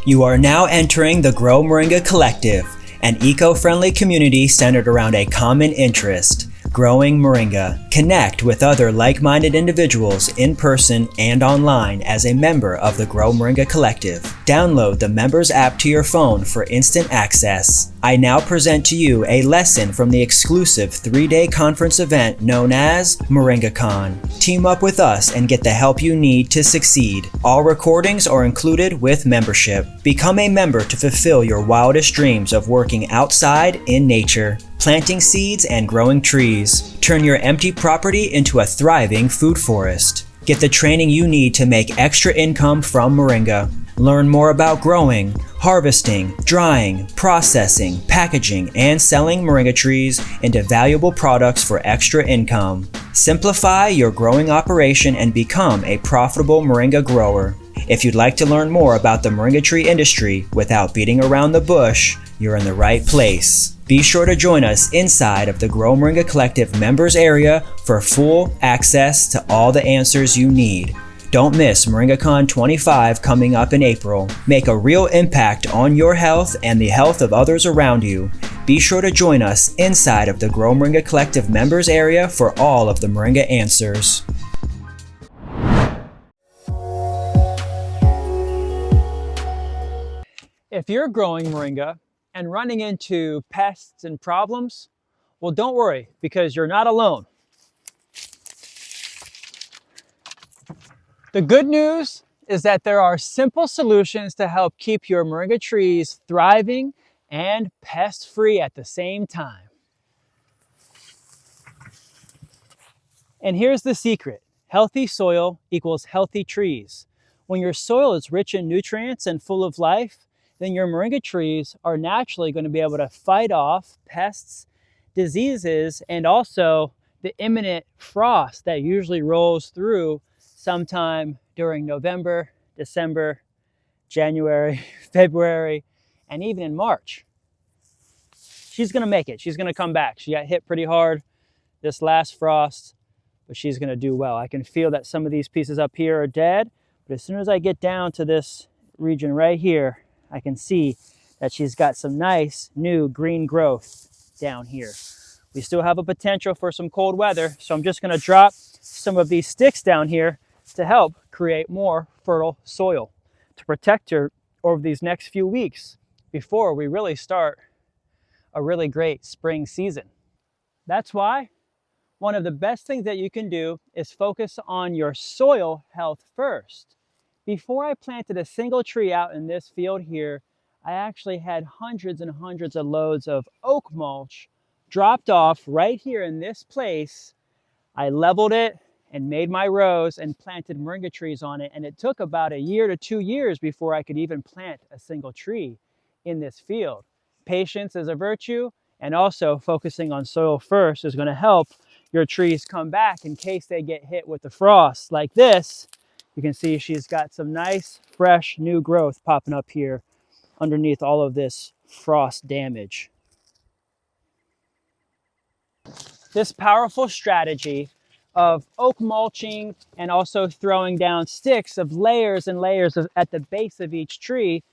You are now entering the Grow Moringa Collective, an eco-friendly community centered around a common interest, growing moringa. Connect with other like-minded individuals in person and online as a member of the Grow Moringa Collective. Download the members app to your phone for instant access. I now present to you a lesson from the exclusive 3-day conference event known as MoringaCon. Team up with us and get the help you need to succeed. All recordings are included with membership. Become a member to fulfill your wildest dreams of working outside in nature, planting seeds and growing trees. Turn your empty property into a thriving food forest. Get the training you need to make extra income from moringa. Learn more about growing, harvesting, drying, processing, packaging, and selling moringa trees into valuable products for extra income. Simplify your growing operation and become a profitable moringa grower. If you'd like to learn more about the moringa tree industry without beating around the bush, you're in the right place. Be sure to join us inside of the Grow Moringa Collective members area for full access to all the answers you need. Don't miss MoringaCon 25 coming up in April. Make a real impact on your health and the health of others around you. Be sure to join us inside of the Grow Moringa Collective members area for all of the moringa answers. If you're growing moringa and running into pests and problems, well, don't worry, because you're not alone. The good news is that there are simple solutions to help keep your moringa trees thriving and pest-free at the same time. And here's the secret. Healthy soil equals healthy trees. When your soil is rich in nutrients and full of life, then your moringa trees are naturally going to be able to fight off pests, diseases, and also the imminent frost that usually rolls through sometime during November, December, January, February, and even in March. She's going to make it. She's going to come back. She got hit pretty hard this last frost, but she's going to do well. I can feel that some of these pieces up here are dead, but as soon as I get down to this region right here, I can see that she's got some nice new green growth down here. We still have a potential for some cold weather, so I'm just going to drop some of these sticks down here to help create more fertile soil to protect her over these next few weeks before we really start a really great spring season. That's why one of the best things that you can do is focus on your soil health first. Before I planted a single tree out in this field here, I actually had hundreds and hundreds of loads of oak mulch dropped off right here in this place. I leveled it and made my rows and planted moringa trees on it. And it took about 1 year to 2 years before I could even plant a single tree in this field. Patience is a virtue, and also focusing on soil first is going to help your trees come back in case they get hit with the frost like this. You can see she's got some nice, fresh, new growth popping up here underneath all of this frost damage. This powerful strategy of oak mulching and also throwing down sticks of layers and layers at the base of each tree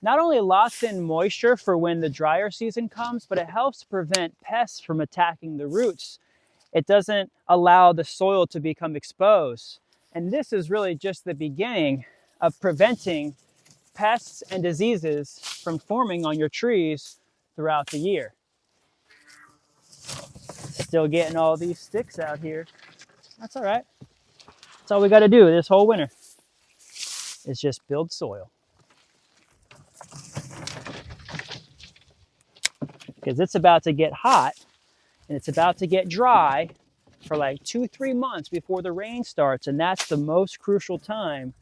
not only locks in moisture for when the drier season comes, but it helps prevent pests from attacking the roots. It doesn't allow the soil to become exposed. And this is really just the beginning of preventing pests and diseases from forming on your trees throughout the year. Still getting all these sticks out here. That's all right. That's all we got to do this whole winter is just build soil. Because it's about to get hot and it's about to get dry for like 2-3 months before the rain starts. And that's the most crucial time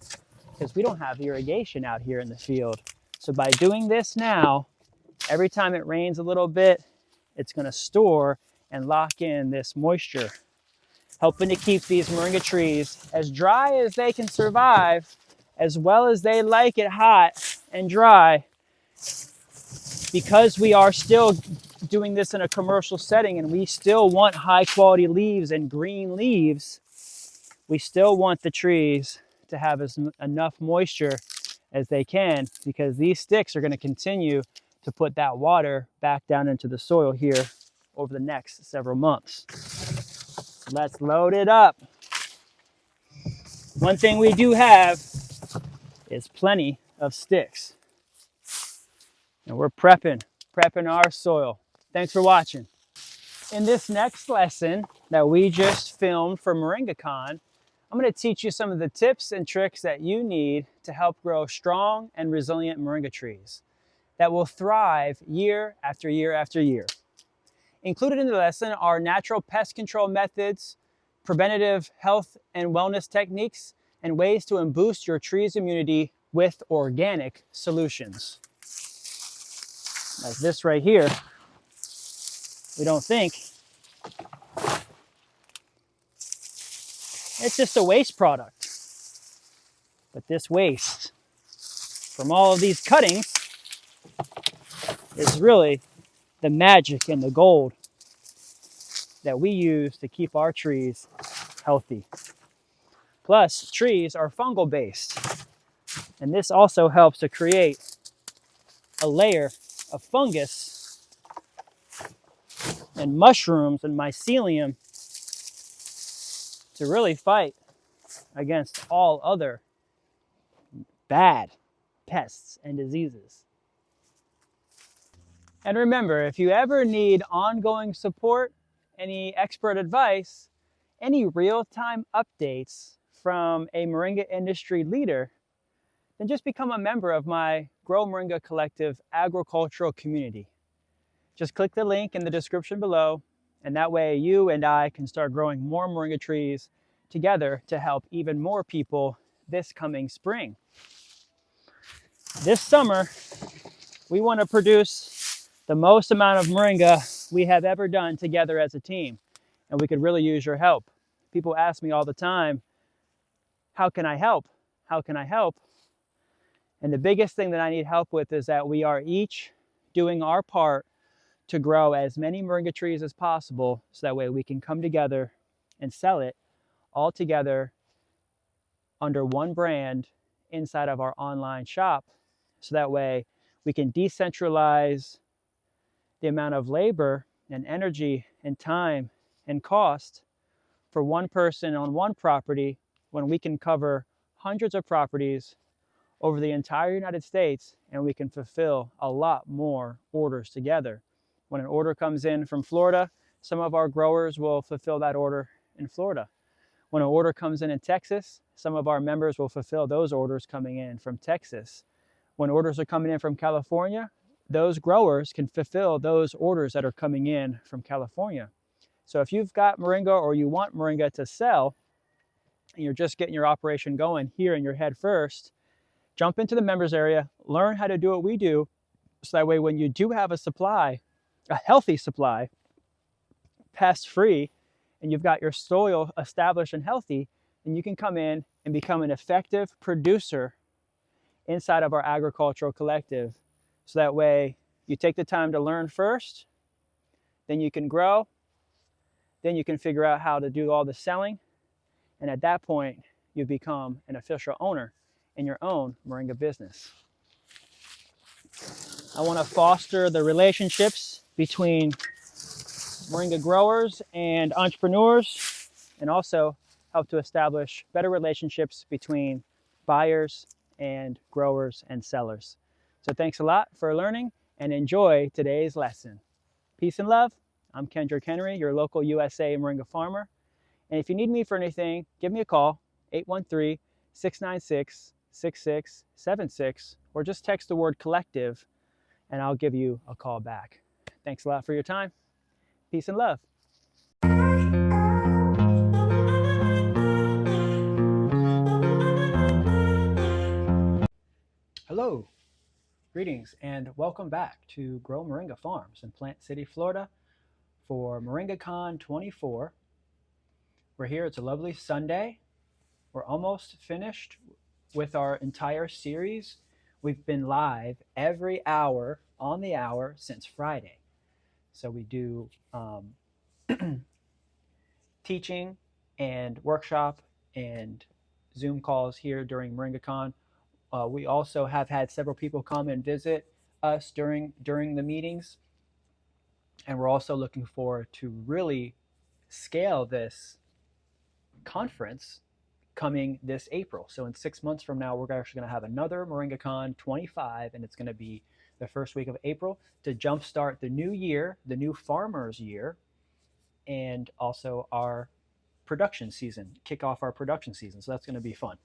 because we don't have irrigation out here in the field. So by doing this now, every time it rains a little bit, it's going to store and lock in this moisture, helping to keep these moringa trees as dry as they can survive, as well as they like it hot and dry. Because we are still doing this in a commercial setting and we still want high quality leaves and green leaves, we still want the trees to have enough moisture as they can, because these sticks are going to continue to put that water back down into the soil here over the next several months. So let's load it up. One thing we do have is plenty of sticks. And we're prepping our soil. Thanks for watching. In this next lesson that we just filmed for MoringaCon, I'm going to teach you some of the tips and tricks that you need to help grow strong and resilient moringa trees that will thrive year after year after year. Included in the lesson are natural pest control methods, preventative health and wellness techniques, and ways to boost your tree's immunity with organic solutions. Like this right here, we don't think it's just a waste product. But this waste from all of these cuttings is really the magic and the gold that we use to keep our trees healthy. Plus, trees are fungal based, and this also helps to create a layer of fungus and mushrooms and mycelium to really fight against all other bad pests and diseases. And remember, if you ever need ongoing support, any expert advice, any real-time updates from a moringa industry leader, then just become a member of my Grow Moringa Collective agricultural community. Just click the link in the description below, and that way you and I can start growing more moringa trees together to help even more people this coming spring. This summer, we want to produce the most amount of moringa we have ever done together as a team, and we could really use your help. People ask me all the time, how can I help? How can I help? And the biggest thing that I need help with is that we are each doing our part to grow as many moringa trees as possible, so that way we can come together and sell it all together under one brand inside of our online shop. So that way we can decentralize the amount of labor and energy and time and cost for one person on one property, when we can cover hundreds of properties over the entire United States, and we can fulfill a lot more orders together. When an order comes in from Florida, some of our growers will fulfill that order in Florida. When an order comes in Texas, some of our members will fulfill those orders coming in from Texas. When orders are coming in from California, those growers can fulfill those orders that are coming in from California. So if you've got moringa or you want moringa to sell, and you're just getting your operation going here in your head first, jump into the members area, learn how to do what we do, so that way when you do have a supply, a healthy supply, pest-free, and you've got your soil established and healthy, then you can come in and become an effective producer inside of our agricultural collective. So that way you take the time to learn first, then you can grow, then you can figure out how to do all the selling, and at that point you become an official owner in your own moringa business. I want to foster the relationships between moringa growers and entrepreneurs, and also help to establish better relationships between buyers and growers and sellers. So thanks a lot for learning, and enjoy today's lesson. Peace and love. I'm Kendrick, your local USA moringa farmer. And if you need me for anything, give me a call, 813-696-6676, or just text the word collective and I'll give you a call back. Thanks a lot for your time. Peace and love. Hello, greetings, and welcome back to Grow Moringa Farms in Plant City, Florida for MoringaCon 24. We're here, it's a lovely Sunday. We're almost finished with our entire series. We've been live every hour on the hour since Friday. So we do teaching and workshop and Zoom calls here during MoringaCon We also have had several people come and visit us during the meetings, and we're also looking forward to really scale this conference coming this April. So in 6 months from now, we're actually going to have another MoringaCon 25, and it's going to be the first week of April to jumpstart the new year, the new farmers year, and also our production season, kick off our production season. So that's going to be fun.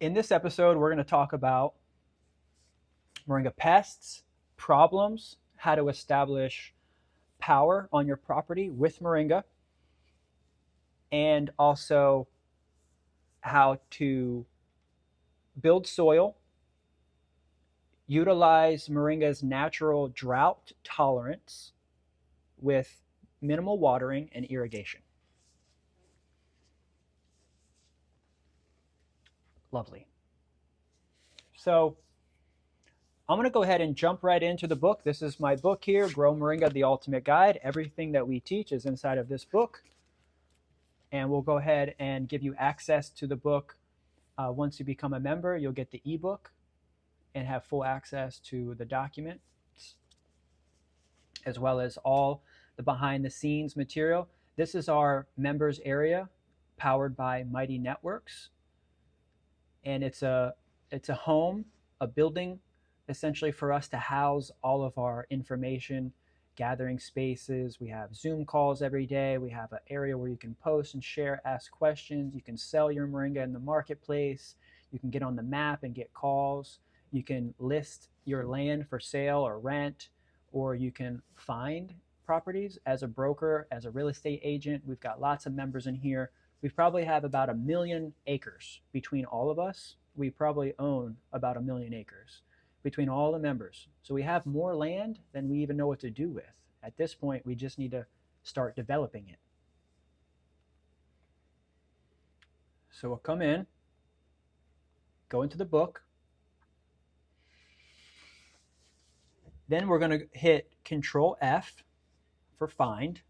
In this episode, we're going to talk about Moringa pests, problems, how to establish power on your property with Moringa, and also how to build soil, utilize Moringa's natural drought tolerance with minimal watering and irrigation. Lovely. So I'm going to go ahead and jump right into the book. This is my book here, Grow Moringa, the Ultimate Guide. Everything that we teach is inside of this book. And we'll go ahead and give you access to the book. Once you become a member, you'll get the ebook and have full access to the documents, as well as all the behind the scenes material. This is our members area powered by Mighty Networks. And it's a home, a building, essentially for us to house all of our information, gathering spaces. We have Zoom calls every day. We have an area where you can post and share, ask questions. You can sell your Moringa in the marketplace. You can get on the map and get calls. You can list your land for sale or rent, or you can find properties as a broker, as a real estate agent. We've got lots of members in here. We probably have about 1 million acres between all of us. We probably own about 1 million acres between all the members. So we have more land than we even know what to do with. At this point, we just need to start developing it. So we'll come in, go into the book. Then we're going to hit Control F for find,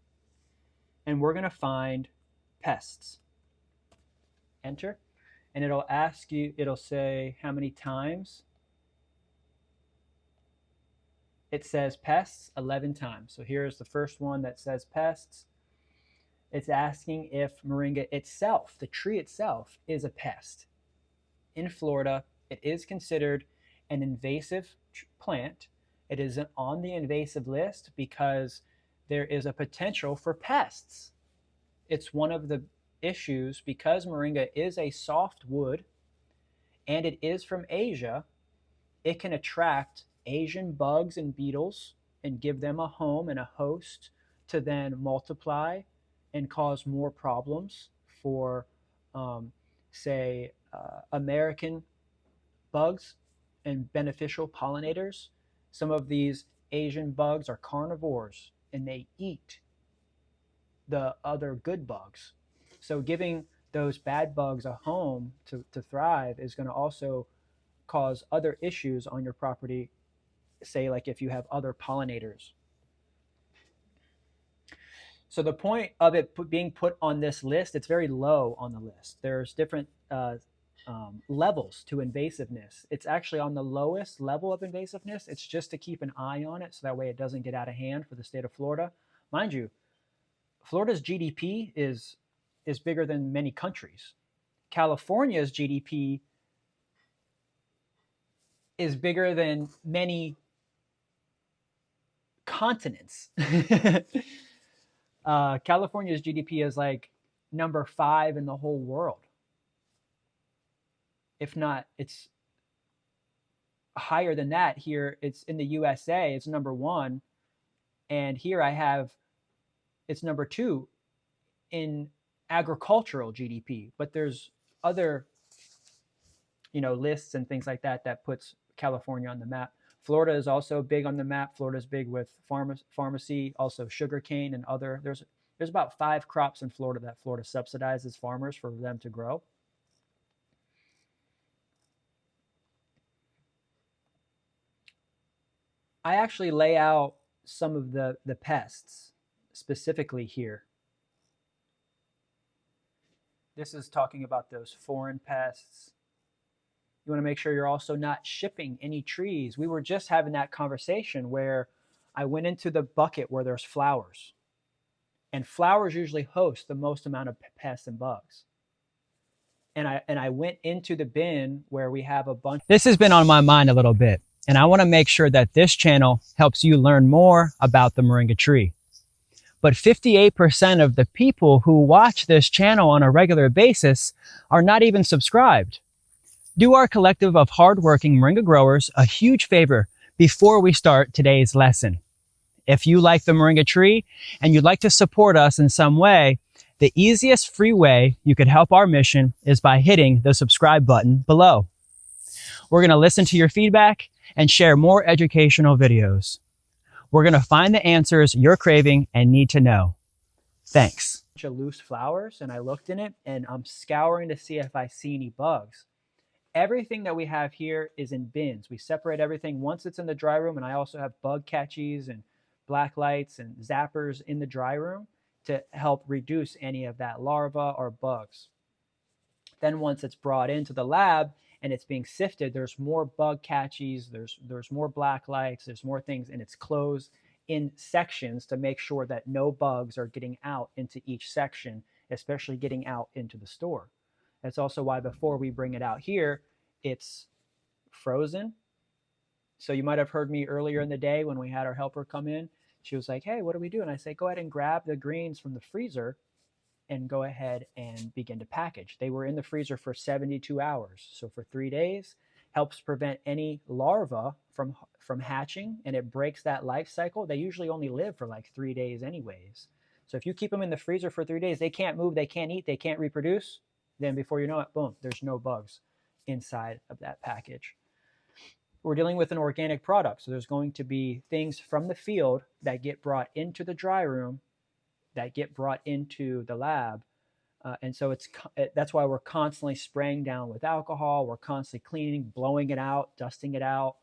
and we're going to find pests. Enter, and it'll ask you, it'll say how many times. It says pests 11 times. So here's the first one that says pests. It's asking if Moringa itself, the tree itself, is a pest. In Florida, it is considered an invasive plant. It is on the invasive list because there is a potential for pests. It's one of the issues because Moringa is a soft wood and it is from Asia. It can attract Asian bugs and beetles and give them a home and a host to then multiply and cause more problems for, say, American bugs and beneficial pollinators. Some of these Asian bugs are carnivores and they eat the other good bugs. So giving those bad bugs a home to thrive is going to also cause other issues on your property, say like if you have other pollinators. So the point of it being put on this list, it's very low on the list. There's different levels to invasiveness. It's actually on the lowest level of invasiveness. It's just to keep an eye on it so that way it doesn't get out of hand for the state of Florida. Mind you, Florida's GDP is bigger than many countries. California's GDP is bigger than many continents. California's GDP is like number 5 in the whole world. If not, it's higher than that. Here, it's in the USA, it's number 1. And here I have, it's number 2 in agricultural GDP. But there's other, lists and things like that that puts California on the map. Florida is also big on the map. Florida is big with pharmacy, also sugarcane and other. There's about 5 crops in Florida that Florida subsidizes farmers for them to grow. I actually lay out some of the pests specifically here. This is talking about those foreign pests. You want to make sure you're also not shipping any trees. We were just having that conversation where I went into the bucket where there's flowers, and flowers usually host the most amount of pests and bugs. And I went into the bin where we have a bunch. This has been on my mind a little bit, and I want to make sure that this channel helps you learn more about the moringa tree. But 58% of the people who watch this channel on a regular basis are not even subscribed. Do our collective of hardworking moringa growers a huge favor before we start today's lesson. If you like the moringa tree and you'd like to support us in some way, the easiest free way you could help our mission is by hitting the subscribe button below. We're going to listen to your feedback and share more educational videos. We're going to find the answers you're craving and need to know. Thanks. A bunch of loose flowers, and I looked in it and I'm scouring to see if I see any bugs. Everything that we have here is in bins. We separate everything once it's in the dry room, and I also have bug catchies and black lights and zappers in the dry room to help reduce any of that larva or bugs. Then once it's brought into the lab and it's being sifted, there's more bug catchies, there's more black lights, there's more things, and it's closed in sections to make sure that no bugs are getting out into each section, especially getting out into the store. That's also why before we bring it out here, it's frozen. So you might have heard me earlier in the day when we had our helper come in. She was like, hey, what do we do? And I say, go ahead and grab the greens from the freezer and go ahead and begin to package. They were in the freezer for 72 hours. So for 3 days, helps prevent any larva from hatching, and it breaks that life cycle. They usually only live for like 3 days anyways. So if you keep them in the freezer for 3 days, they can't move, they can't eat, they can't reproduce. Then before you know it, boom, there's no bugs inside of that package. We're dealing with an organic product, so there's going to be things from the field that get brought into the dry room, that get brought into the lab, and so that's why we're constantly spraying down with alcohol. We're constantly cleaning, blowing it out, dusting it out,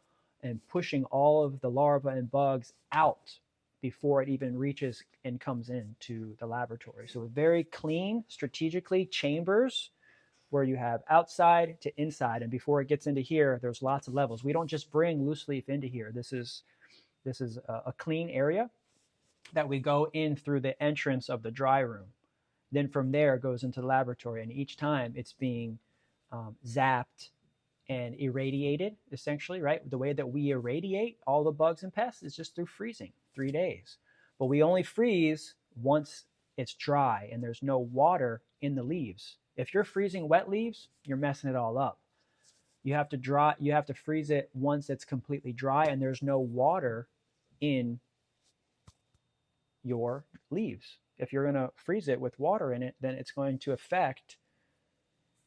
and pushing all of the larvae and bugs out before it even reaches and comes into the laboratory. So very clean, strategically chambers where you have outside to inside, and before it gets into here, there's lots of levels. We don't just bring loose leaf into here. This is a clean area that we go in through the entrance of the dry room. Then from there it goes into the laboratory, and each time it's being zapped and irradiated, essentially, right? The way that we irradiate all the bugs and pests is just through freezing, 3 days. But we only freeze once it's dry and there's no water in the leaves. If you're freezing wet leaves, you're messing it all up. You have to freeze it once it's completely dry and there's no water in your leaves. If you're going to freeze it with water in it, then it's going to affect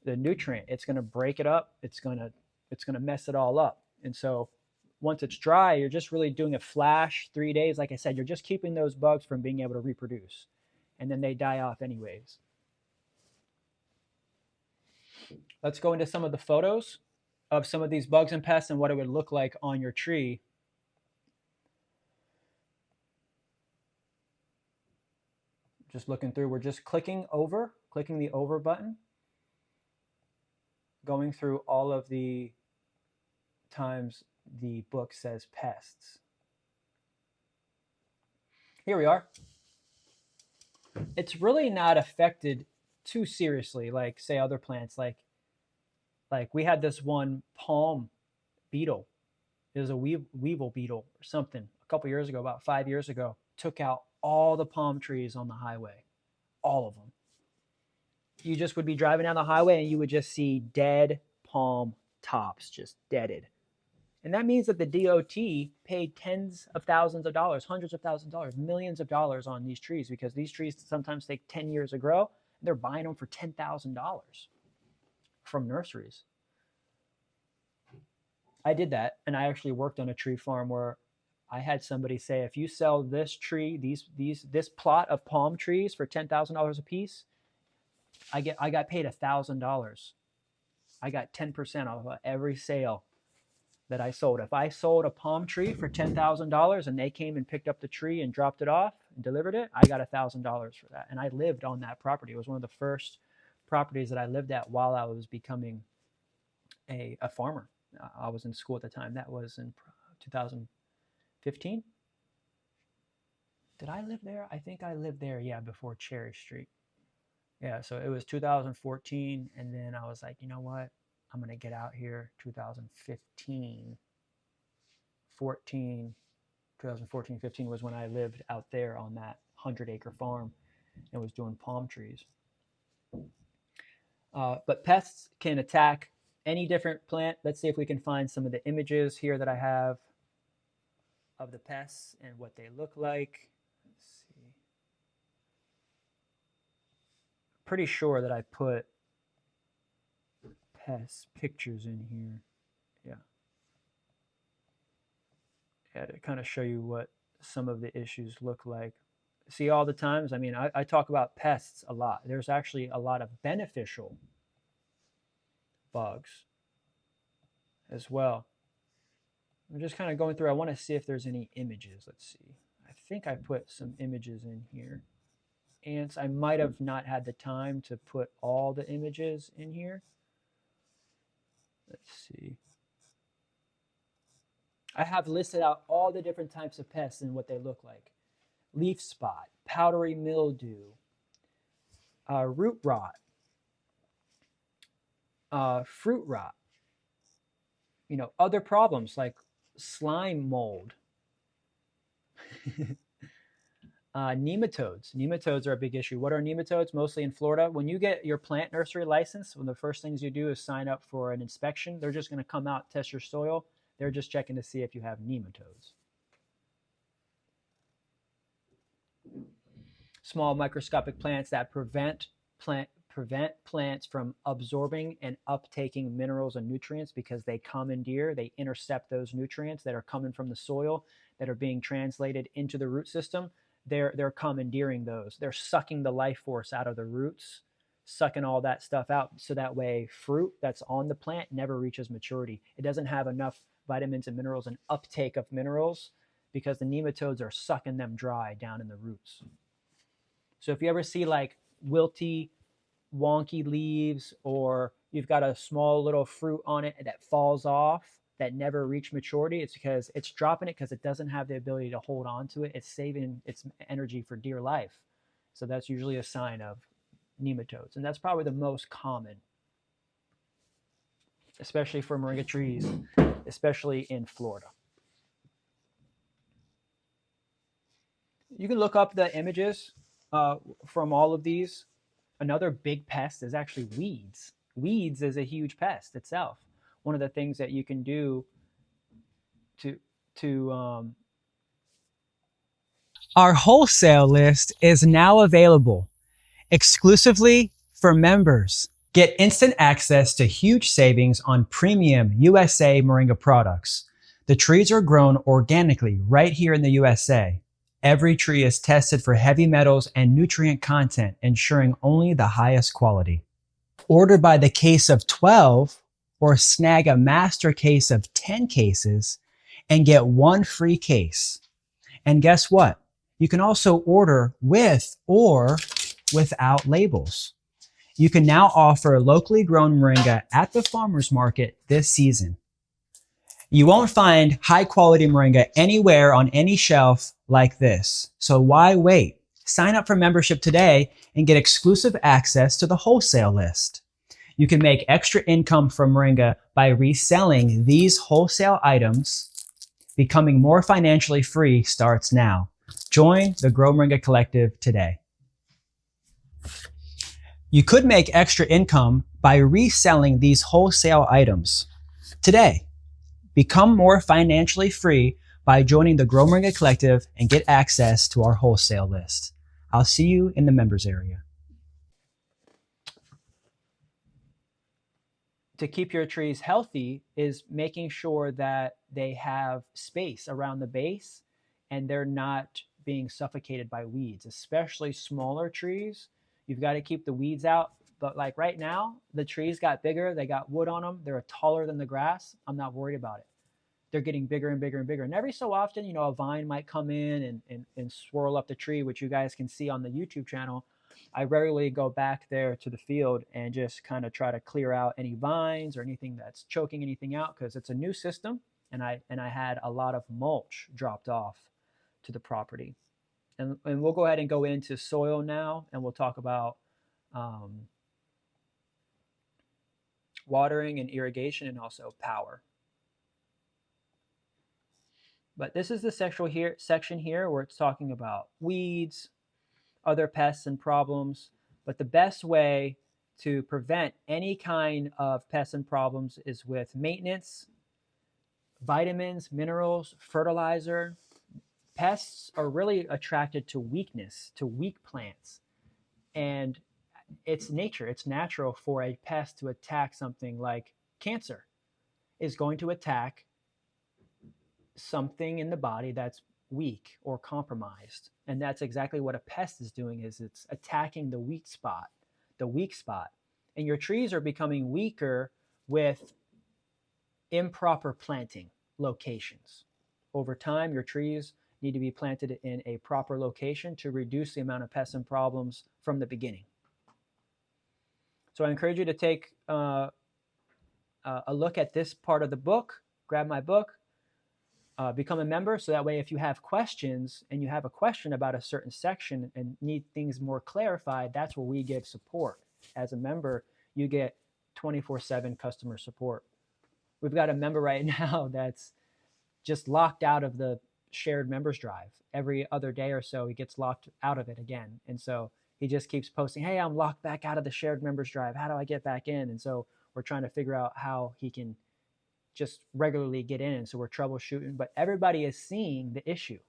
the nutrient. It's going to break it up. It's going to mess it all up. And so once it's dry, you're just really doing a flash 3 days. Like I said, you're just keeping those bugs from being able to reproduce, and then they die off anyways. Let's go into some of the photos of some of these bugs and pests and what it would look like on your tree. Just looking through, we're just clicking the over button, going through all of the times the book says pests. Here we are. It's really not affected too seriously, like say other plants, like we had this one palm beetle. It was a weevil beetle or something a couple years ago, about 5 years ago, took out all the palm trees on the highway, all of them. You just would be driving down the highway and you would just see dead palm tops, just deaded. And that means that the DOT paid tens of thousands of dollars, hundreds of thousands of dollars, millions of dollars on these trees, because these trees sometimes take 10 years to grow. And they're buying them for $10,000 from nurseries. I did that, and I actually worked on a tree farm where I had somebody say, if you sell this tree, this plot of palm trees for $10,000 a piece, I got paid $1,000. I got 10% off of every sale that I sold. If I sold a palm tree for $10,000 and they came and picked up the tree and dropped it off and delivered it, I got $1,000 for that. And I lived on that property. It was one of the first properties that I lived at while I was becoming a farmer. I was in school at the time. That was in 2015. Did I live there? I think I lived there, yeah, before Cherry Street. Yeah, so it was 2014, and then I was like, you know what? I'm gonna get out here. 2015, 14, 2014, 15 was when I lived out there on that 100-acre farm and was doing palm trees. But pests can attack any different plant. Let's see if we can find some of the images here that I have of the pests and what they look like. Let's see. Pretty sure that I put pest pictures in here. Yeah, to kind of show you what some of the issues look like. See, all the times, I mean, I talk about pests a lot. There's actually a lot of beneficial bugs as well. I'm just kind of going through. I want to see if there's any images. Let's see. I think I put some images in here. Ants, I might have not had the time to put all the images in here. Let's see. I have listed out all the different types of pests and what they look like. Leaf spot, powdery mildew, root rot, fruit rot, other problems like slime mold, nematodes. Nematodes are a big issue. What are nematodes? Mostly in Florida. When you get your plant nursery license, one of the first things you do is sign up for an inspection. They're just going to come out, test your soil. They're just checking to see if you have nematodes. Small microscopic plants that prevent plants from absorbing and uptaking minerals and nutrients because they commandeer, they intercept those nutrients that are coming from the soil that are being translated into the root system. They're commandeering those. They're sucking the life force out of the roots, sucking all that stuff out, so that way fruit that's on the plant never reaches maturity. It doesn't have enough vitamins and minerals and uptake of minerals because the nematodes are sucking them dry down in the roots. So if you ever see like wilty, wonky leaves, or you've got a small little fruit on it that falls off that never reach maturity, it's because it's dropping it because it doesn't have the ability to hold on to it. It's saving its energy for dear life. So that's usually a sign of nematodes. And that's probably the most common, especially for moringa trees, especially in Florida. You can look up the images from all of these. Another big pest is actually weeds. Weeds is a huge pest itself. One of the things that you can do to Our wholesale list is now available exclusively for members. Get instant access to huge savings on premium USA Moringa products. The trees are grown organically right here in the USA. Every tree is tested for heavy metals and nutrient content, ensuring only the highest quality. Order by the case of 12 or snag a master case of 10 cases and get one free case. And guess what? You can also order with or without labels. You can now offer locally grown moringa at the farmer's market this season. You won't find high quality moringa anywhere on any shelf like this. So why wait? Sign up for membership today and get exclusive access to the wholesale list. You can make extra income from moringa by reselling these wholesale items. Becoming more financially free starts now. Join the Grow Moringa Collective today. You could make extra income by reselling these wholesale items today. Become more financially free by joining the Grow Moringa Collective and get access to our wholesale list. I'll see you in the members area. To keep your trees healthy is making sure that they have space around the base and they're not being suffocated by weeds, especially smaller trees. You've got to keep the weeds out. But like right now, the trees got bigger. They got wood on them. They're taller than the grass. I'm not worried about it. They're getting bigger and bigger and bigger. And every so often, a vine might come in and swirl up the tree, which you guys can see on the YouTube channel. I rarely go back there to the field and just kind of try to clear out any vines or anything that's choking anything out, because it's a new system, and I had a lot of mulch dropped off to the property. And we'll go ahead and go into soil now, and we'll talk about watering and irrigation, and also power. But this is the section here where it's talking about weeds, other pests and problems. But the best way to prevent any kind of pests and problems is with maintenance, vitamins, minerals, fertilizer. Pests are really attracted to weakness, to weak plants. And it's nature, it's natural for a pest to attack something like cancer, is going to attack something in the body that's weak or compromised. And that's exactly what a pest is doing, is it's attacking the weak spot, the weak spot. And your trees are becoming weaker with improper planting locations. Over time, your trees need to be planted in a proper location to reduce the amount of pests and problems from the beginning. So I encourage you to take a look at this part of the book, grab my book, become a member, so that way if you have questions and you have a question about a certain section and need things more clarified, that's where we give support. As a member, you get 24/7 customer support. We've got a member right now that's just locked out of the shared members drive. Every other day or so, he gets locked out of it again. And so he just keeps posting, hey, I'm locked back out of the shared members drive. How do I get back in? And so we're trying to figure out how he can just regularly get in. And so we're troubleshooting, but everybody is seeing the issue.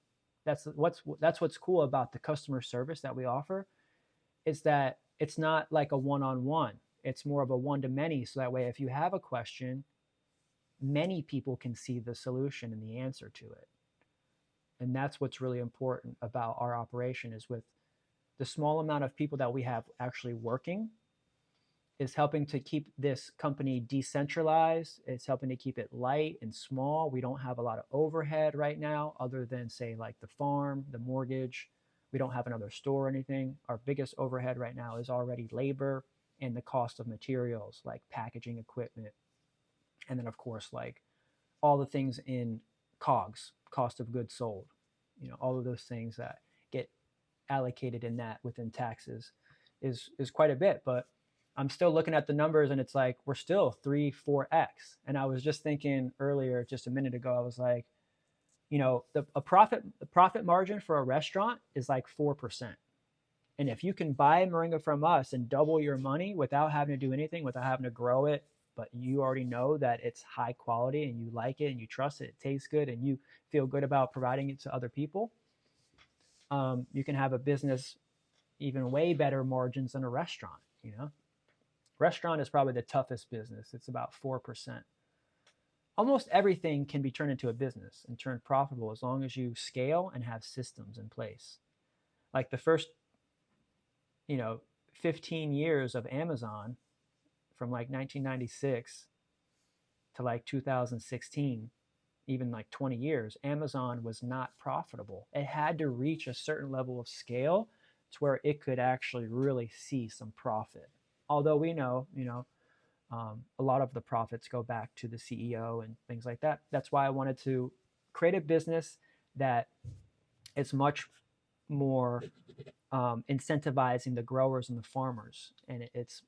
That's what's cool about the customer service that we offer, is that it's not like a one-on-one. It's more of a one-to-many. So that way, if you have a question, many people can see the solution and the answer to it. And that's what's really important about our operation, is with the small amount of people that we have actually working, is helping to keep this company decentralized. It's helping to keep it light and small. We don't have a lot of overhead right now, other than, say, like the farm, the mortgage. We don't have another store or anything. Our biggest overhead right now is already labor and the cost of materials like packaging equipment. And then, of course, like all the things in COGS, cost of goods sold, all of those things that get allocated in that within taxes is quite a bit. But I'm still looking at the numbers, and it's like we're still 3-4x. And I was just thinking earlier, just a minute ago, I was like, the profit margin for a restaurant is like 4%. And if you can buy moringa from us and double your money without having to do anything, without having to grow it, but you already know that it's high quality and you like it and you trust it, it tastes good, and you feel good about providing it to other people, you can have a business even way better margins than a restaurant. Restaurant is probably the toughest business. It's about 4%. Almost everything can be turned into a business and turned profitable as long as you scale and have systems in place. Like the first 15 years of Amazon, from like 1996 to like 2016, even like 20 years, Amazon was not profitable. It had to reach a certain level of scale to where it could actually really see some profit. Although we know, a lot of the profits go back to the CEO and things like that. That's why I wanted to create a business that is much more incentivizing the growers and the farmers, and it's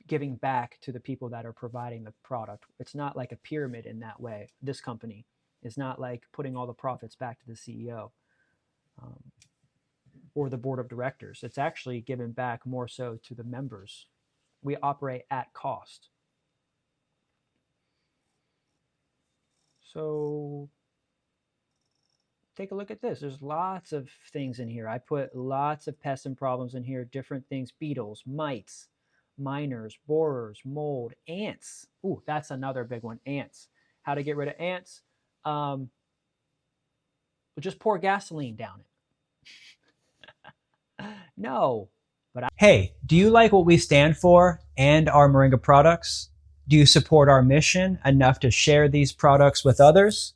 giving back to the people that are providing the product. It's not like a pyramid in that way. This company is not like putting all the profits back to the CEO or the board of directors. It's actually given back more so to the members. We operate at cost. So take a look at this. There's lots of things in here. I put lots of pests and problems in here, different things: beetles, mites, miners, borers, mold, ants. Ooh, that's another big one, ants. How to get rid of ants? We'll just pour gasoline down it. No. Hey, do you like what we stand for and our Moringa products? Do you support our mission enough to share these products with others?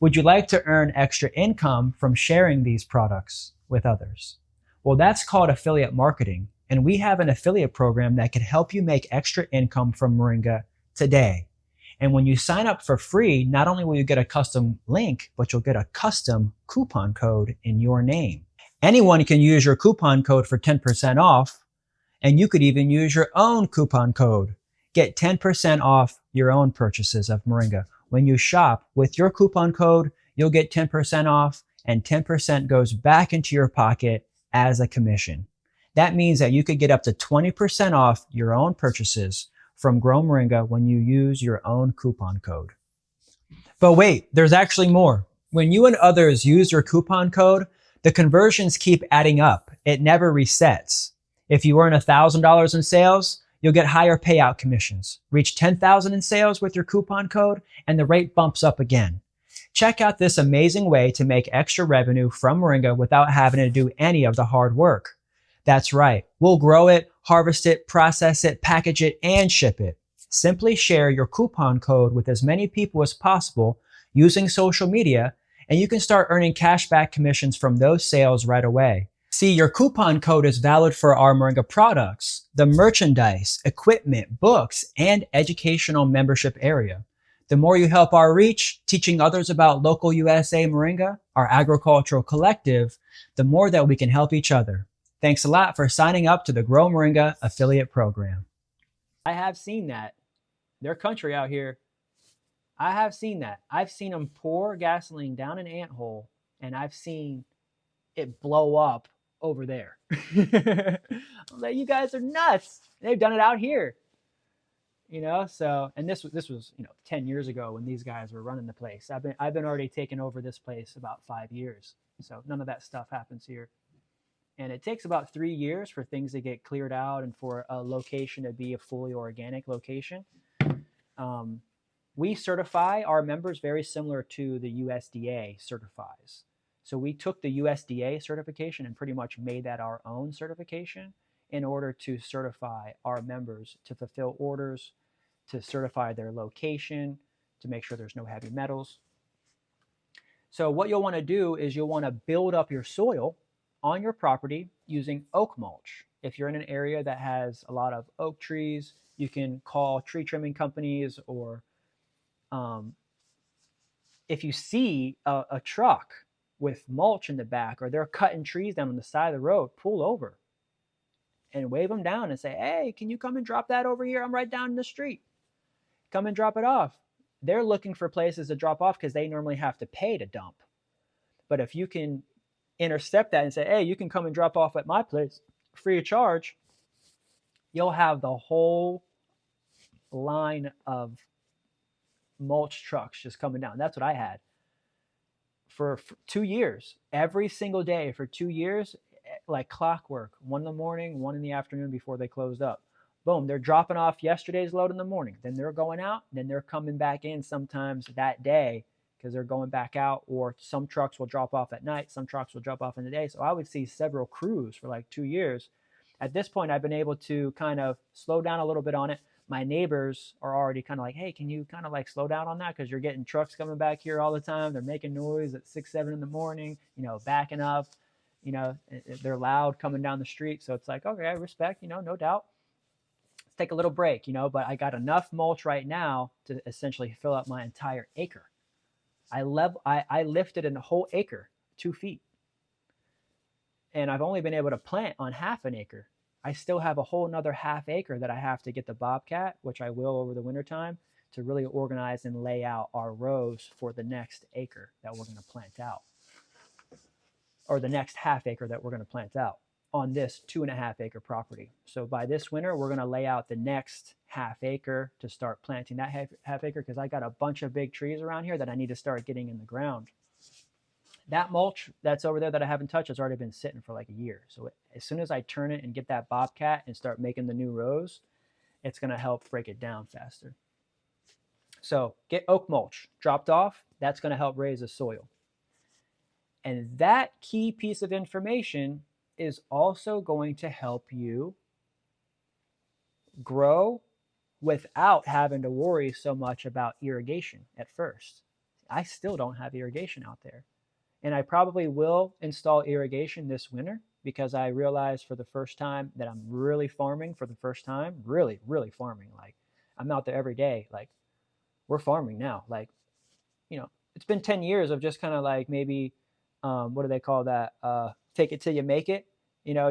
Would you like to earn extra income from sharing these products with others? Well, that's called affiliate marketing, and we have an affiliate program that can help you make extra income from Moringa today. And when you sign up for free, not only will you get a custom link, but you'll get a custom coupon code in your name. Anyone can use your coupon code for 10% off, and you could even use your own coupon code. Get 10% off your own purchases of Moringa. When you shop with your coupon code, you'll get 10% off, and 10% goes back into your pocket as a commission. That means that you could get up to 20% off your own purchases from Grow Moringa when you use your own coupon code. But wait, there's actually more. When you and others use your coupon code, the conversions keep adding up. It never resets. If you earn $1,000 in sales, you'll get higher payout commissions. Reach $10,000 in sales with your coupon code, and the rate bumps up again. Check out this amazing way to make extra revenue from Moringa without having to do any of the hard work. That's right. We'll grow it, harvest it, process it, package it, and ship it. Simply share your coupon code with as many people as possible using social media, and you can start earning cashback commissions from those sales right away. See, your coupon code is valid for our Moringa products, the merchandise, equipment, books, and educational membership area. The more you help our reach, teaching others about local USA Moringa, our agricultural collective, the more that we can help each other. Thanks a lot for signing up to the Grow Moringa affiliate program. I have seen that. Their country out here. I have seen that. I've seen them pour gasoline down an anthole, and I've seen it blow up over there. I'm like, you guys are nuts. They've done it out here. So, and this was 10 years ago when these guys were running the place. I've been already taking over this place about 5 years. So none of that stuff happens here. And it takes about 3 years for things to get cleared out and for a location to be a fully organic location. We certify our members very similar to the USDA certifies. So we took the USDA certification and pretty much made that our own certification in order to certify our members to fulfill orders, to certify their location, to make sure there's no heavy metals. So what you'll want to do is you'll want to build up your soil on your property using oak mulch. If you're in an area that has a lot of oak trees, you can call tree trimming companies, or if you see a truck with mulch in the back, or they're cutting trees down on the side of the road, pull over and wave them down and say, hey, can you come and drop that over here? I'm right down the street. Come and drop it off. They're looking for places to drop off because they normally have to pay to dump. But if you can intercept that and say, hey, you can come and drop off at my place free of charge, you'll have the whole line of mulch trucks just coming down. That's what I had for 2 years. Every single day for 2 years, like clockwork, 1 in the morning, 1 in the afternoon before they closed up. Boom, they're dropping off yesterday's load in the morning. Then they're going out, then they're coming back in sometimes that day because they're going back out, or some trucks will drop off at night, some trucks will drop off in the day. So I would see several crews for like 2 years. At this point, I've been able to kind of slow down a little bit on it. My neighbors are already kind of like, hey, can you kind of like slow down on that? Because you're getting trucks coming back here all the time. They're making noise at 6, 7 in the morning, backing up, they're loud coming down the street. So it's like, okay, I respect, no doubt. Let's take a little break, but I got enough mulch right now to essentially fill up my entire acre. I lifted in the whole acre 2 feet. And I've only been able to plant on half an acre. I still have a whole another half acre that I have to get the bobcat, which I will over the wintertime, to really organize and lay out our rows for the next acre that we're going to plant out, or the next half acre that we're going to plant out on this 2.5 acre property. So by this winter, we're going to lay out the next half acre to start planting that half acre, because I got a bunch of big trees around here that I need to start getting in the ground. That mulch that's over there that I haven't touched has already been sitting for like a year. So as soon as I turn it and get that bobcat and start making the new rows, it's going to help break it down faster. So get oak mulch dropped off. That's going to help raise the soil. And that key piece of information is also going to help you grow without having to worry so much about irrigation at first. I still don't have irrigation out there. And I probably will install irrigation this winter because I realized for the first time that I'm really farming for the first time, really, really farming. Like I'm out there every day. Like we're farming now. Like, it's been 10 years of just kind of like maybe, what do they call that? Take it till you make it,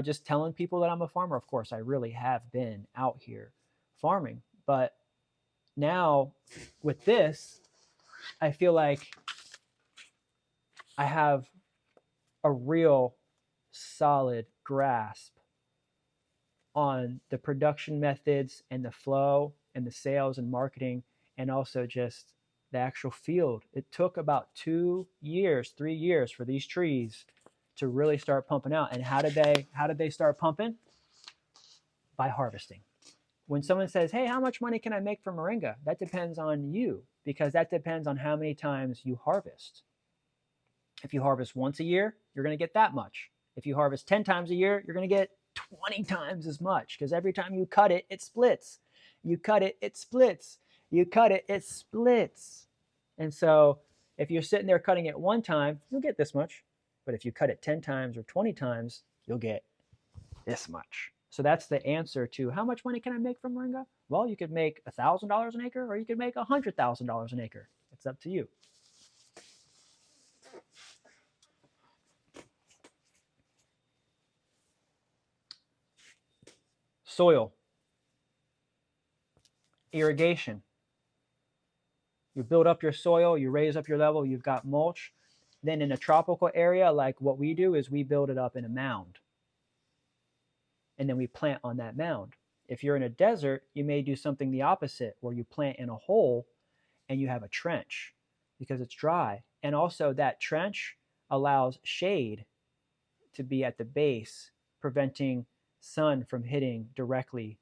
just telling people that I'm a farmer. Of course, I really have been out here farming. But now with this, I feel like I have a real solid grasp on the production methods and the flow and the sales and marketing, and also just the actual field. It took about 2 years, 3 years for these trees to really start pumping out. And how did they start pumping? By harvesting. When someone says, "Hey, how much money can I make from moringa?" That depends on you, because that depends on how many times you harvest. If you harvest once a year, you're going to get that much. If you harvest 10 times a year, you're going to get 20 times as much, because every time you cut it, it splits. You cut it, it splits. You cut it, it splits. And so if you're sitting there cutting it one time, you'll get this much. But if you cut it 10 times or 20 times, you'll get this much. So that's the answer to how much money can I make from moringa? Well, you could make $1,000 an acre, or you could make $100,000 an acre. It's up to you. Soil. Irrigation. You build up your soil, you raise up your level, you've got mulch. Then in a tropical area, like what we do is we build it up in a mound. And then we plant on that mound. If you're in a desert, you may do something the opposite, where you plant in a hole and you have a trench because it's dry. And also that trench allows shade to be at the base, preventing sun from hitting directly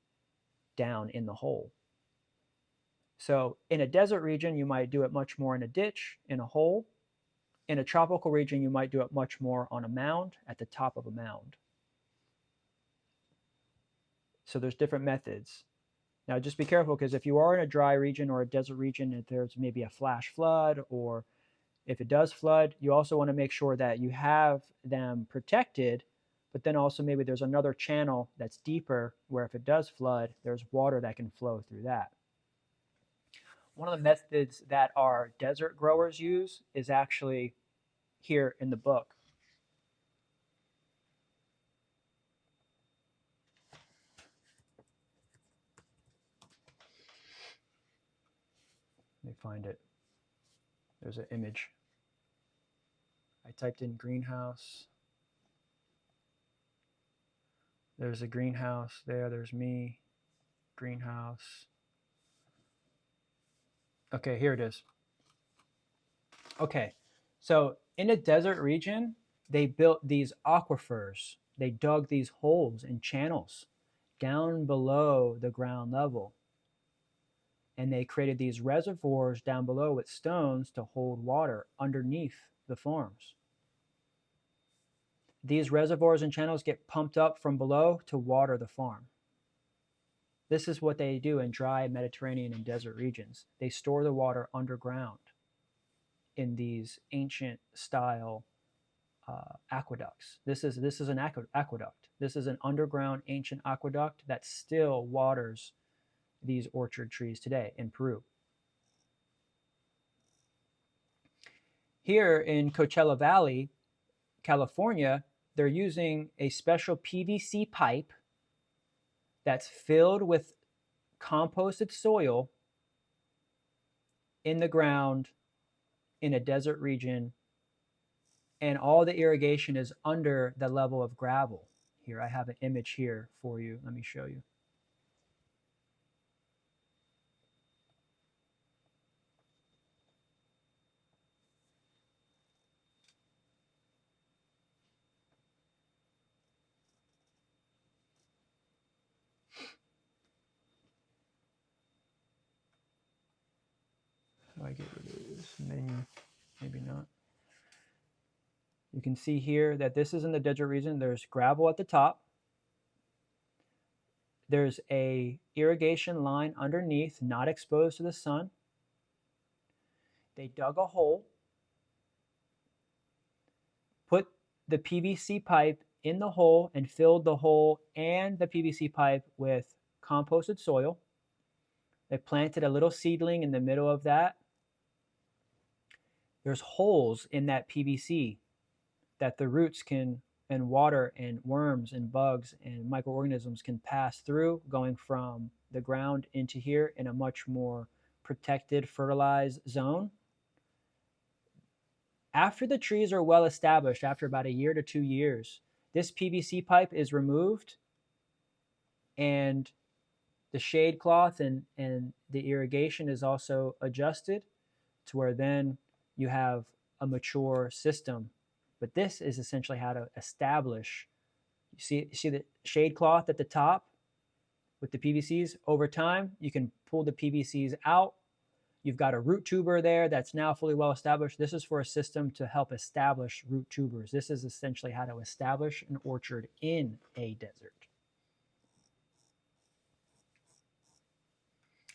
down in the hole. So in a desert region, you might do it much more in a ditch, in a hole. In a tropical region, you might do it much more on a mound, at the top of a mound. So there's different methods. Now just be careful, because if you are in a dry region or a desert region, if there's maybe a flash flood, or if it does flood, you also want to make sure that you have them protected, but then also maybe there's another channel that's deeper where if it does flood, there's water that can flow through that. One of the methods that our desert growers use is actually here in the book. Let me find it. There's an image. I typed in greenhouse. There's a greenhouse there. There's me. Greenhouse. Okay, here it is. Okay, so in a desert region, they built these aquifers. They dug these holes and channels down below the ground level. And they created these reservoirs down below with stones to hold water underneath the farms. These reservoirs and channels get pumped up from below to water the farm. This is what they do in dry Mediterranean and desert regions. They store the water underground in these ancient style aqueducts. This is an aqueduct. This is an underground ancient aqueduct that still waters these orchard trees today in Peru. Here in Coachella Valley, California, they're using a special PVC pipe that's filled with composted soil in the ground in a desert region, and all the irrigation is under the level of gravel. Here, I have an image here for you. Let me show you. How do I get rid of this menu? Maybe not. You can see here that this is in the desert region. There's gravel at the top. There's a irrigation line underneath, not exposed to the sun. They dug a hole, put the PVC pipe in the hole and filled the hole and the PVC pipe with composted soil. They planted a little seedling in the middle of that. There's holes in that PVC that the roots can, and water and worms and bugs and microorganisms can pass through, going from the ground into here in a much more protected, fertilized zone. After the trees are well established, after about a year to 2 years, this PVC pipe is removed and the shade cloth and the irrigation is also adjusted to where then you have a mature system. But this is essentially how to establish. You see the shade cloth at the top with the PVCs? Over time, you can pull the PVCs out. You've got a root tuber there that's now fully well established. This is for a system to help establish root tubers. This is essentially how to establish an orchard in a desert.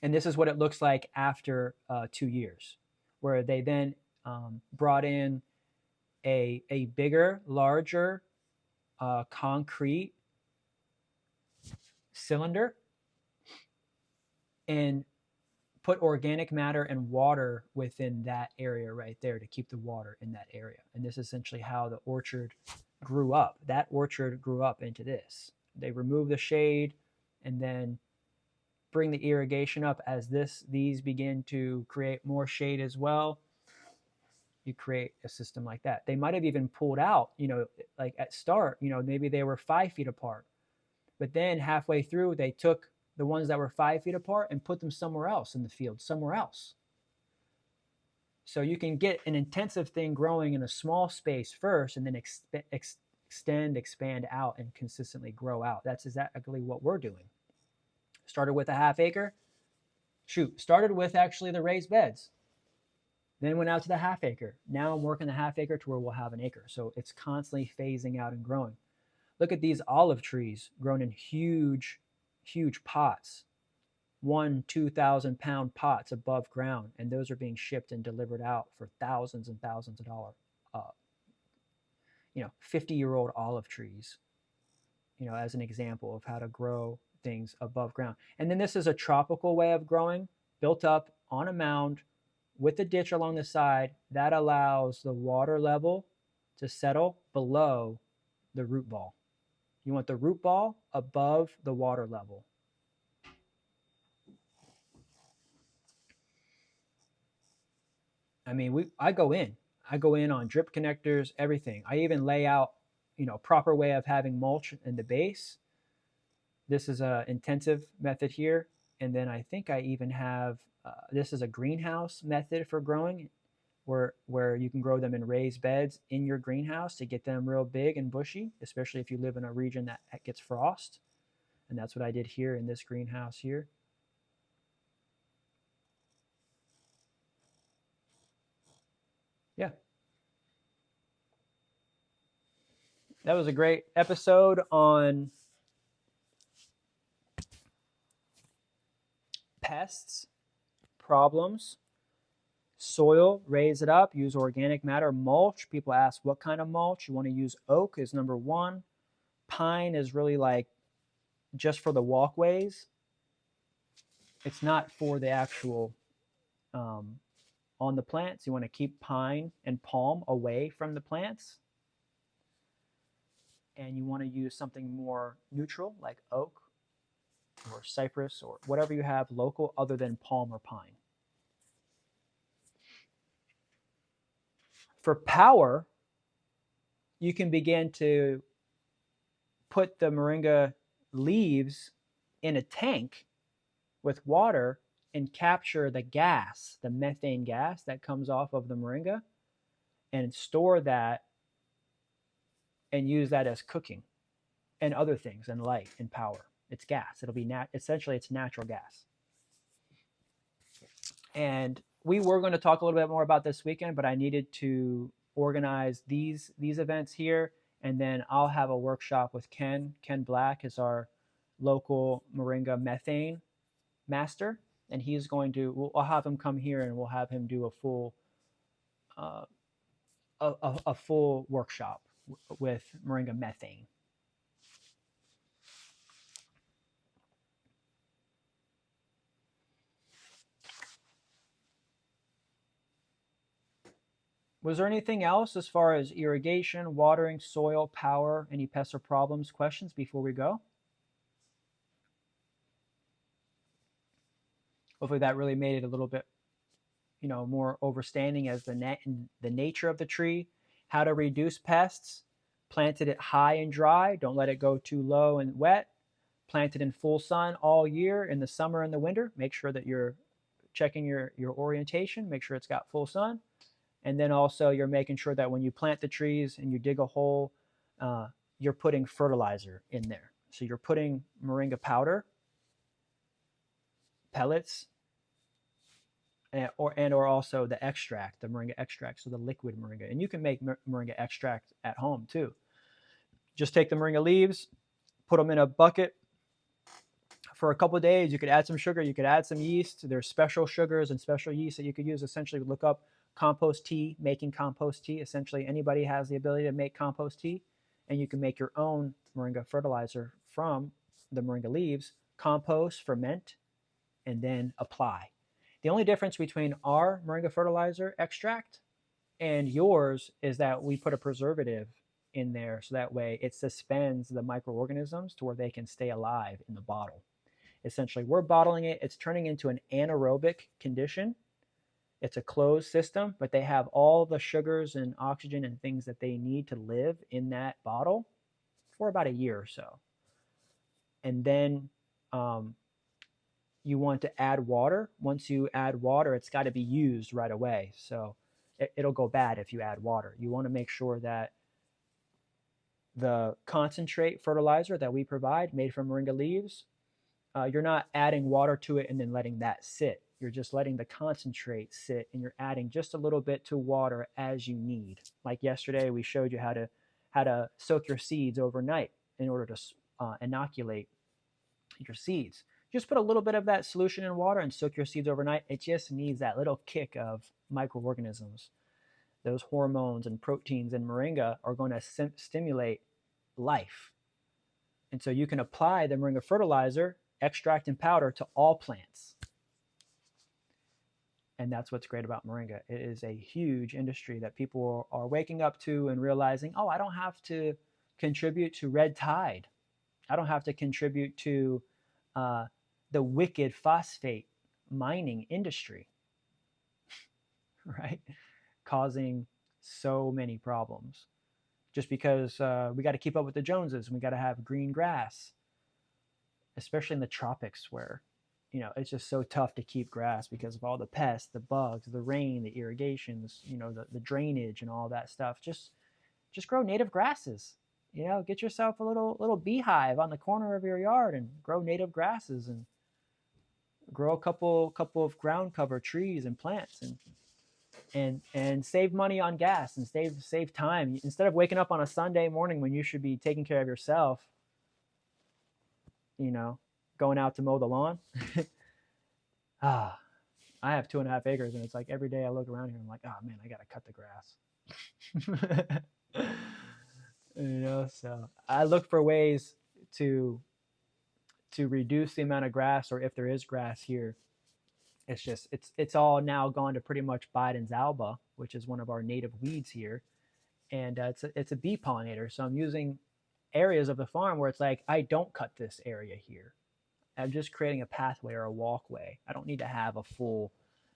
And this is what it looks like after 2 years, where they then brought in a bigger, larger concrete cylinder and put organic matter and water within that area right there to keep the water in that area. And this is essentially how the orchard grew up. That orchard grew up into this. They remove the shade and then bring the irrigation up as these begin to create more shade as well. You create a system like that. They might have even pulled out, like at start, maybe they were 5 feet apart. But then halfway through, they took the ones that were 5 feet apart and put them somewhere else in the field, somewhere else. So you can get an intensive thing growing in a small space first and then expand out and consistently grow out. That's exactly what we're doing. Started with a half acre. Started with actually the raised beds. Then went out to the half acre. Now I'm working the half acre to where we'll have an acre. So it's constantly phasing out and growing. Look at these olive trees grown in huge, huge pots, 1,000-2,000 pound pots above ground. And those are being shipped and delivered out for thousands and thousands of dollars. 50-year-old olive trees, as an example of how to grow things above ground. And then this is a tropical way of growing, built up on a mound with a ditch along the side that allows the water level to settle below the root ball. You want the root ball above the water level. I mean, I go in on drip connectors, everything. I even lay out, proper way of having mulch in the base. This is an intensive method here. And then I think I even have, this is a greenhouse method for growing where you can grow them in raised beds in your greenhouse to get them real big and bushy, especially if you live in a region that gets frost. And that's what I did here in this greenhouse here. Yeah. That was a great episode on pests, problems, soil, raise it up, use organic matter, mulch. People ask what kind of mulch. You want to use oak is number one. Pine is really like just for the walkways. It's not for the actual on the plants. You want to keep pine and palm away from the plants. And you want to use something more neutral like oak or cypress or whatever you have local other than palm or pine. For power, you can begin to put the moringa leaves in a tank with water and capture the gas, the methane gas that comes off of the moringa, and store that and use that as cooking and other things and light and power. It's gas. It'll be essentially it's natural gas. And we were going to talk a little bit more about this weekend, but I needed to organize these events here, and then I'll have a workshop with Ken. Ken Black is our local moringa methane master, and he's going to. I'll have him come here, and we'll have him do a full workshop with moringa methane. Was there anything else as far as irrigation, watering, soil, power, any pests or problems, questions before we go? Hopefully that really made it a little bit, more overstanding as the nature of the tree, how to reduce pests, planted it high and dry, don't let it go too low and wet, planted in full sun all year in the summer and the winter, make sure that you're checking your orientation, make sure it's got full sun. And then also you're making sure that when you plant the trees and you dig a hole, you're putting fertilizer in there. So you're putting moringa powder, pellets, or also the extract, the moringa extract, so the liquid moringa. And you can make moringa extract at home too. Just take the moringa leaves, put them in a bucket for a couple of days. You could add some sugar, you could add some yeast. There's special sugars and special yeast that you could use. Essentially, look up compost tea, making compost tea. Essentially, anybody has the ability to make compost tea, and you can make your own moringa fertilizer from the moringa leaves, compost, ferment, and then apply. The only difference between our moringa fertilizer extract and yours is that we put a preservative in there so that way it suspends the microorganisms to where they can stay alive in the bottle. Essentially, we're bottling it, it's turning into an anaerobic condition. It's a closed system, but they have all the sugars and oxygen and things that they need to live in that bottle for about a year or so. And then you want to add water. Once you add water, it's got to be used right away. So it'll go bad if you add water. You want to make sure that the concentrate fertilizer that we provide, made from moringa leaves, you're not adding water to it and then letting that sit. You're just letting the concentrate sit, and you're adding just a little bit to water as you need. Like yesterday, we showed you how to soak your seeds overnight in order to inoculate your seeds. Just put a little bit of that solution in water and soak your seeds overnight. It just needs that little kick of microorganisms. Those hormones and proteins in moringa are going to stimulate life. And so you can apply the moringa fertilizer, extract and powder, to all plants. And that's what's great about moringa. It is a huge industry that people are waking up to and realizing, oh, I don't have to contribute to red tide. I don't have to contribute to the wicked phosphate mining industry, right? Causing so many problems. Just because we got to keep up with the Joneses, and we got to have green grass, especially in the tropics where, it's just so tough to keep grass because of all the pests, the bugs, the rain, the irrigations, the drainage and all that stuff. Just grow native grasses. Get yourself a little beehive on the corner of your yard and grow native grasses, and grow a couple of ground cover trees and plants, and save money on gas and save time. Instead of waking up on a Sunday morning when you should be taking care of yourself, going out to mow the lawn. I have 2.5 acres, and it's like every day I look around here, I'm like, oh man, I gotta cut the grass. So I look for ways to reduce the amount of grass, or if there is grass here, it's all now gone to pretty much Biden's alba, which is one of our native weeds here, and it's a bee pollinator. So I'm using areas of the farm where it's like, I don't cut this area here. I'm just creating a pathway or a walkway. I don't need to have a full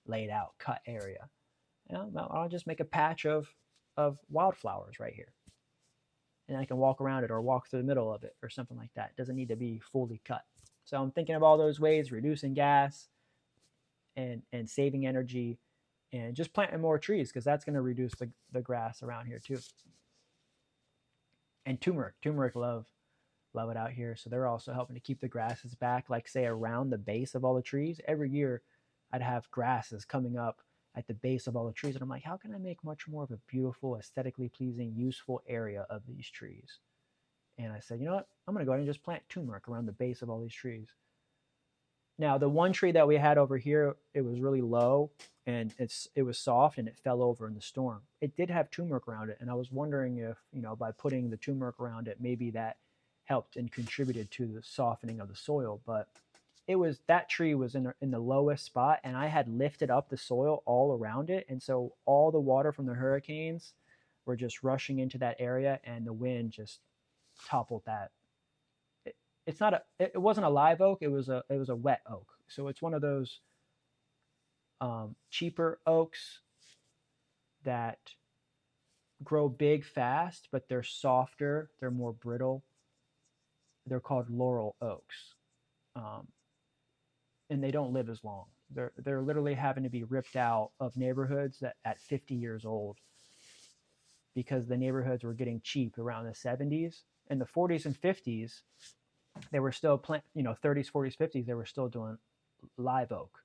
laid out cut area. I'll just make a patch of wildflowers right here, and I can walk around it or walk through the middle of it or something like that. It doesn't need to be fully cut. So I'm thinking of all those ways, reducing gas and saving energy, and just planting more trees, because that's going to reduce the grass around here too. And turmeric love it out here. So they're also helping to keep the grasses back, like say around the base of all the trees. Every year I'd have grasses coming up at the base of all the trees, and I'm like, how can I make much more of a beautiful, aesthetically pleasing, useful area of these trees? And I said, you know what, I'm going to go ahead and just plant turmeric around the base of all these trees. Now, the one tree that we had over here, it was really low, and it was soft, and it fell over in the storm. It did have turmeric around it, and I was wondering if, by putting the turmeric around it, maybe that helped and contributed to the softening of the soil. But that tree was in the lowest spot, and I had lifted up the soil all around it, and so all the water from the hurricanes were just rushing into that area, and the wind just toppled that. It wasn't a live oak, it was a wet oak, so it's one of those cheaper oaks that grow big fast, but they're softer, they're more brittle. They're called laurel oaks, and they don't live as long. They're literally having to be ripped out of neighborhoods at 50 years old, because the neighborhoods were getting cheap around the 70s. In the 40s and 50s, they were still 30s, 40s, 50s, they were still doing live oak.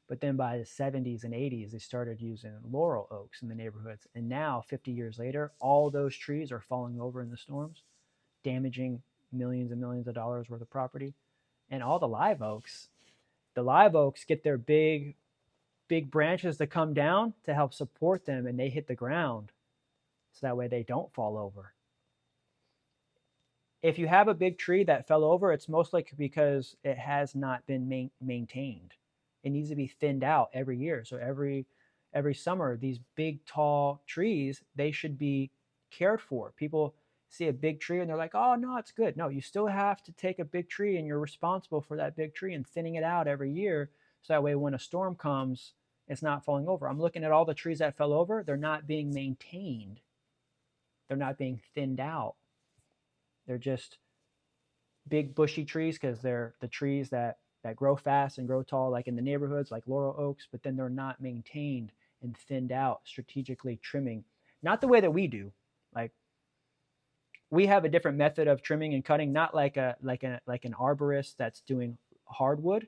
But then by the 70s and 80s, they started using laurel oaks in the neighborhoods. And now, 50 years later, all those trees are falling over in the storms, damaging millions and millions of dollars worth of property. And all the live oaks get their big branches to come down to help support them, and they hit the ground so that way they don't fall over. If you have a big tree that fell over, it's most likely because it has not been maintained. It needs to be thinned out every year. So every summer, these big, tall trees, they should be cared for. People see a big tree and they're like, oh, no, it's good. No, you still have to take a big tree, and you're responsible for that big tree and thinning it out every year. So that way when a storm comes, it's not falling over. I'm looking at all the trees that fell over. They're not being maintained. They're not being thinned out. They're just big bushy trees because they're the trees that grow fast and grow tall, like in the neighborhoods, like laurel oaks, but then they're not maintained and thinned out, strategically trimming. Not the way that we do. Like, we have a different method of trimming and cutting, not like an arborist that's doing hardwood.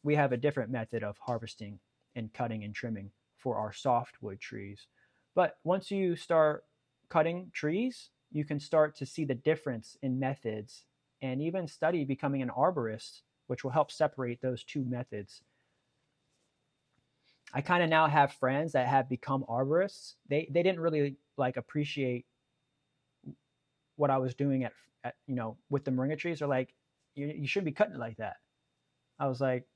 We have a different method of harvesting and cutting and trimming for our softwood trees. But once you start cutting trees, you can start to see the difference in methods and even study becoming an arborist, which will help separate those two methods. I kind of now have friends that have become arborists. They didn't really appreciate what I was doing at with the moringa trees. They're like, you shouldn't be cutting it like that. I was like,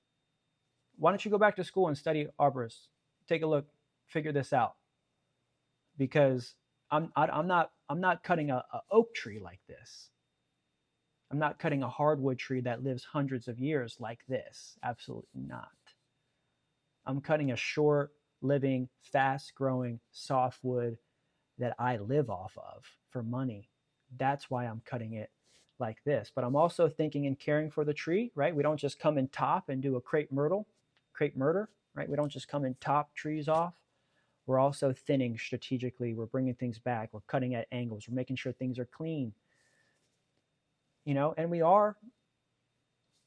why don't you go back to school and study arborist? Take a look, figure this out. Because I'm not cutting a oak tree like this. I'm not cutting a hardwood tree that lives hundreds of years like this. Absolutely not. I'm cutting a short living, fast growing softwood that I live off of for money. That's why I'm cutting it like this. But I'm also thinking and caring for the tree, right? We don't just come and top and do a crepe myrtle, right? We don't just come and top trees off. We're also thinning strategically. We're bringing things back. We're cutting at angles. We're making sure things are clean. And we are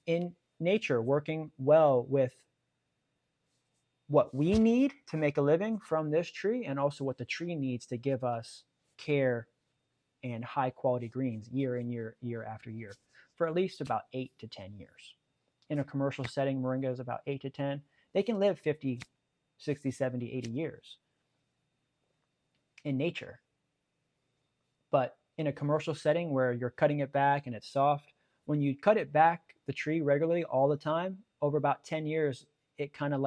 in nature working well with what we need to make a living from this tree, and also what the tree needs to give us care and high quality greens year in year after year for at least about 8 to 10 years. In a commercial setting, moringa is about 8 to 10. They can live 50, 60, 70, 80 years in nature. But in a commercial setting where you're cutting it back and it's soft, when you cut it back, the tree regularly all the time, over about 10 years, it kind of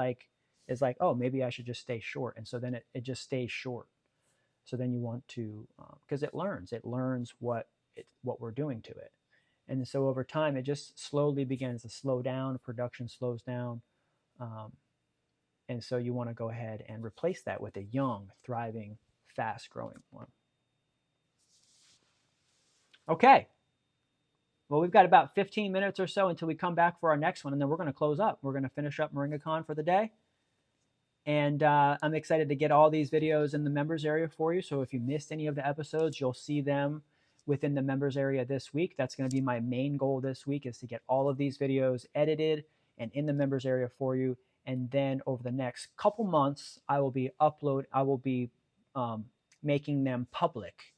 is like, oh, maybe I should just stay short. And so then it just stays short. So then you want to, because it learns what we're doing to it. And so over time, it just slowly begins to slow down, production slows down. And so you want to go ahead and replace that with a young, thriving, fast growing one. Okay. Well, we've got about 15 minutes or so until we come back for our next one, and then we're going to close up. We're going to finish up MoringaCon for the day. And I'm excited to get all these videos in the members area for you. So if you missed any of the episodes, you'll see them within the members area this week. That's going to be my main goal this week, is to get all of these videos edited and in the members area for you. And then over the next couple months, I will be making them public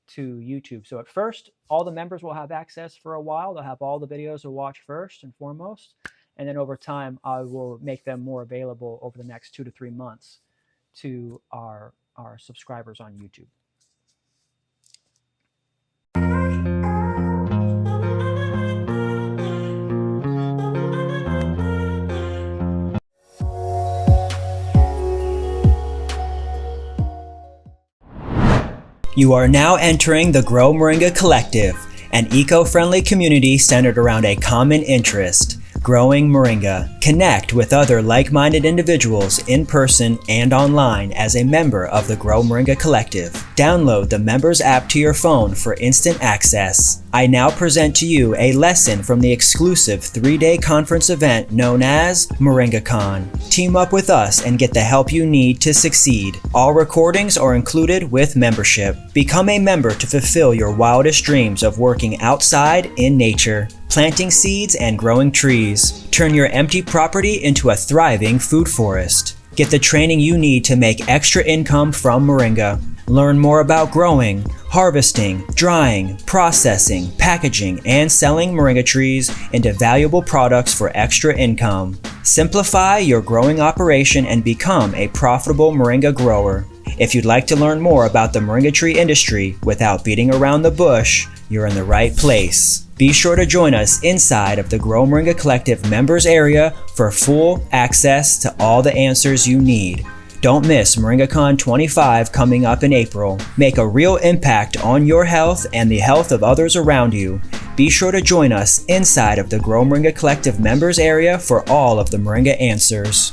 to YouTube. So at first, all the members will have access for a while. They'll have all the videos to watch first and foremost. And then over time, I will make them more available over the next 2 to 3 months to our subscribers on YouTube. You are now entering the Grow Moringa Collective, an eco-friendly community centered around a common interest: growing moringa. Connect with other like-minded individuals in person and online as a member of the Grow Moringa Collective. Download the Members app to your phone for instant access. I now present to you a lesson from the exclusive 3-day conference event known as MoringaCon. Team up with us and get the help you need to succeed. All recordings are included with membership. Become a member to fulfill your wildest dreams of working outside in nature, planting seeds and growing trees. Turn your empty property into a thriving food forest. Get the training you need to make extra income from moringa. Learn more about growing, harvesting, drying, processing, packaging, and selling moringa trees into valuable products for extra income. Simplify your growing operation and become a profitable moringa grower. If you'd like to learn more about the moringa tree industry without beating around the bush, you're in the right place. Be sure to join us inside of the Grow Moringa Collective members area for full access to all the answers you need. Don't miss MoringaCon 25 coming up in April. Make a real impact on your health and the health of others around you. Be sure to join us inside of the Grow Moringa Collective members area for all of the moringa answers.